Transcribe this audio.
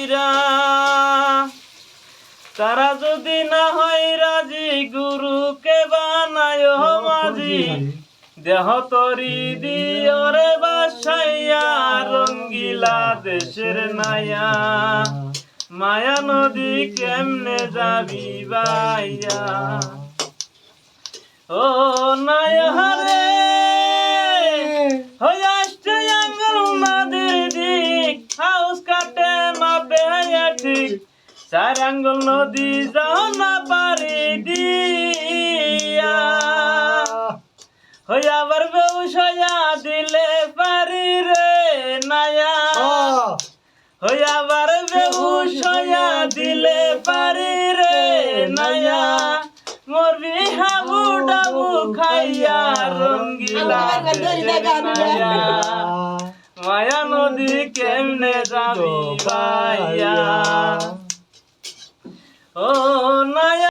কইরা তারা যদি না হয় রাজি গুরুকে বানায় মাঝি দেহ তরি দিয়রে বাসাইয়া রঙ্গিলা দেশের নায়া মায়া নদী কেমনে যাবি বাইয়া ও নায়া রে হই আসছে আঙ্গুল নদীর দিক হাউস কাটে মাপে ঠিক চার আঙ্গুল নদী যাও না পারি দিয়া হই আবার বেউস হইয়া দিলে পারি রে নায়া হই আবার বেউস হইয়া দিলে পারি রে নায়া মরবি হাবু ডাবু খাইয়া রঙ্গিলা মায়া নদী কেমনে যাবি ভাইয়া ও নায়া।